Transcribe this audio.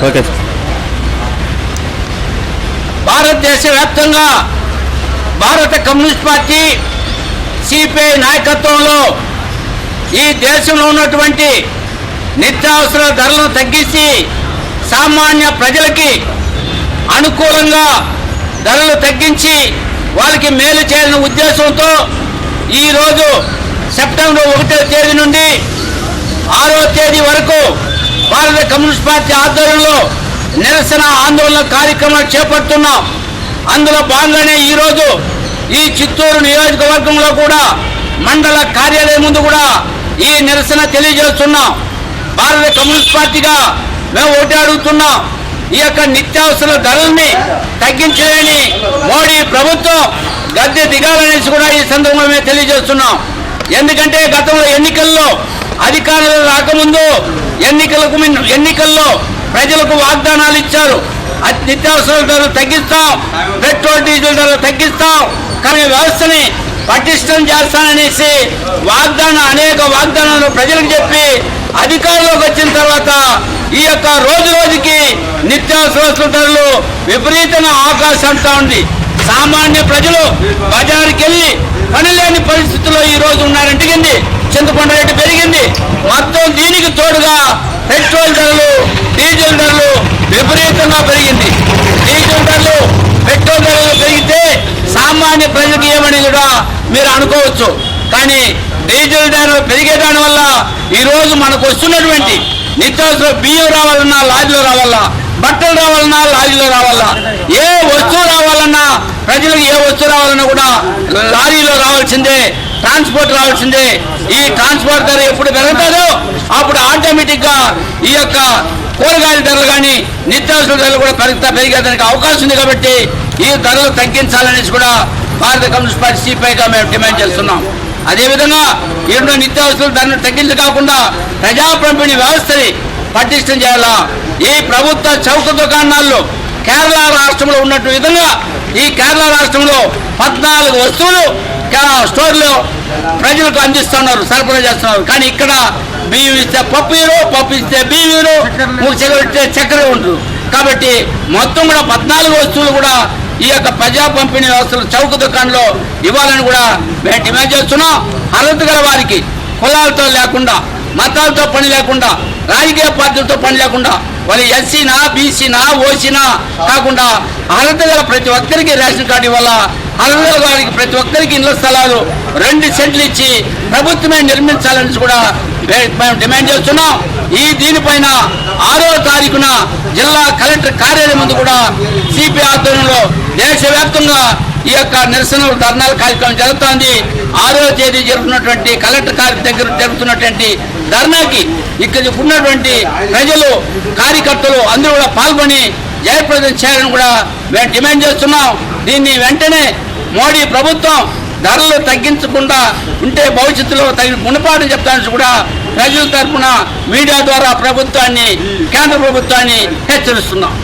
Okay. భారతదేశ వ్యాప్తంగా భారత కమ్యూనిస్ట్ పార్టీ సిపిఐ నాయకత్వంలో ఈ దేశంలో ఉన్నటువంటి నిత్యావసర ధరలను తగ్గించి సామాన్య ప్రజలకి అనుకూలంగా ధరలు తగ్గించి వాళ్ళకి మేలు చేయాలనే ఉద్దేశంతో ఈరోజు సెప్టెంబర్ 1వ తేదీ నుండి 6వ తేదీ వరకు భారత కమ్యూనిస్ట్ పార్టీ ఆధ్వర్యంలో నిరసన ఆందోళన కార్యక్రమాలు చేపడుతున్నాం. అందులో భాగంగానే ఈరోజు ఈ చిత్తూరు నియోజకవర్గంలో కూడా మండల కార్యాలయం ముందు కూడా ఈ నిరసన తెలియజేస్తున్నాం. భారత కమ్యూనిస్ట్ పార్టీగా మేము ఒకటి అడుగుతున్నాం, ఈ యొక్క నిత్యావసర ధరల్ని తగ్గించలేని మోడీ ప్రభుత్వం గద్దె దిగాలనేసి కూడా ఈ సందర్భంగా మేము తెలియజేస్తున్నాం. ఎందుకంటే గతంలో ఎన్నికల్లో అధికారులు రాకముందు ఎన్నికల్లో ప్రజలకు వాగ్దానాలు ఇచ్చారు. నిత్యావసర ధరలు తగ్గిస్తాం, పెట్రోల్ డీజిల్ ధరలు తగ్గిస్తాం, కానీ వ్యవస్థని పటిష్టం చేస్తాననేసి అనేక వాగ్దానాలు ప్రజలకు చెప్పి అధికారంలోకి వచ్చిన తర్వాత ఈ యొక్క రోజు రోజుకి నిత్యావసర ధరలు విపరీతంగా అవకాశం అంటా ఉంది. సామాన్య ప్రజలు బజారుకి వెళ్ళి పని లేని పరిస్థితుల్లో ఈ రోజు ఉన్నారంటే చింతపండు రేటు పెరిగింది. మొత్తం దీనికి తోడుగా పెట్రోల్ ధరలు, డీజిల్ ధరలు విపరీతంగా పెరిగింది. డీజిల్ ధరలు, పెట్రోల్ ధరలు పెరిగితే సామాన్య ప్రజలకు ఏమని కూడా మీరు అనుకోవచ్చు. కానీ డీజిల్ ధరలు పెరిగేదాని వల్ల ఈరోజు మనకు వస్తున్నటువంటి నిత్యావసర బియ్యం రావాలన్నా లారీలో రావాలా, బట్టలు రావాలన్నా లారీలో రావాలా, ఏ వస్తువు రావాలన్నా ప్రజలకు ఏ వస్తువు రావాలన్నా కూడా లారీలో రావాల్సిందే, ట్రాన్స్పోర్ట్ రావాల్సిందే. ఈ ట్రాన్స్పోర్ట్ ధర ఎప్పుడు పెరుగుతుందో అప్పుడు ఆటోమేటిక్గా ఈ యొక్క కూరగాయల ధరలు కానీ నిత్యావసర ధరలు కూడా పెరిగేదానికి అవకాశం ఉంది. కాబట్టి ఈ ధరలు తగ్గించాలనేసి కూడా భారత కమ్యూనిస్ట్ పార్టీ సిపిఐగా మేము డిమాండ్ చేస్తున్నాం. అదేవిధంగా ఈరోజు నిత్యావసర ధరలు తగ్గించ కాకుండా ప్రజా పంపిణీ వ్యవస్థని పటిష్టం చేయాలా. ఈ ప్రభుత్వ చౌక దుకాణాల్లో కేరళ రాష్ట్రంలో ఉన్నట్టు విధంగా ఈ కేరళ రాష్ట్రంలో 14 వస్తువులు స్టోర్లో ప్రజలకు అందిస్తున్నారు, సరఫరా చేస్తున్నారు. కానీ ఇక్కడ బియ్యం ఇస్తే పప్పు ఇరు, పప్పు ఇస్తే బియ్యం ఇరు, 3 చెక్కలు ఇస్తే చక్కెర ఉంటుంది. కాబట్టి మొత్తం కూడా 14 వస్తువులు కూడా ఈ యొక్క ప్రజా పంపిణీ వ్యవస్థలు చౌక దుకాణంలో ఇవ్వాలని కూడా మేము డిమాండ్ చేస్తున్నాం. అర్హత గల వారికి కులాలతో లేకుండా, మతాలతో పని లేకుండా, రాజకీయ పార్టీలతో పని లేకుండా, వాళ్ళు ఎస్సీనా, బీసీనా, ఓసీనా కాకుండా అర్హత గల ప్రతి ఒక్కరికి రేషన్ కార్డు ఇవ్వాలా. అర్హత గల వారికి ప్రతి ఒక్కరికి ఇళ్ల స్థలాలు 2 సెంట్లు ఇచ్చి ప్రభుత్వమే నిర్మించాలని కూడా మేము డిమాండ్ చేస్తున్నాం. దీనిపైన 6వ తారీఖున జిల్లా కలెక్టర్ కార్యాలయం ముందు కూడా సిపిఐ ఆధ్వర్యంలో దేశవ్యాప్తంగా ఈ యొక్క నిరసన ధర్నాల కార్యక్రమం జరుగుతోంది. 6వ తేదీ జరుగుతున్నటువంటి కలెక్టర్ దగ్గర జరుగుతున్నటువంటి ధర్నాకి ఇక్కడ ఉన్నటువంటి ప్రజలు, కార్యకర్తలు అందరూ కూడా పాల్గొని జయప్రదం చేయాలని కూడా మేము డిమాండ్ చేస్తున్నాం. దీన్ని వెంటనే మోడీ ప్రభుత్వం ధరలు తగ్గించకుండా ఉంటే భవిష్యత్తులో తగిన గుణపాఠం చెప్తానని కూడా ప్రజల తరఫున మీడియా ద్వారా ప్రభుత్వాన్ని, కేంద్ర ప్రభుత్వాన్ని హెచ్చరిస్తున్నాం.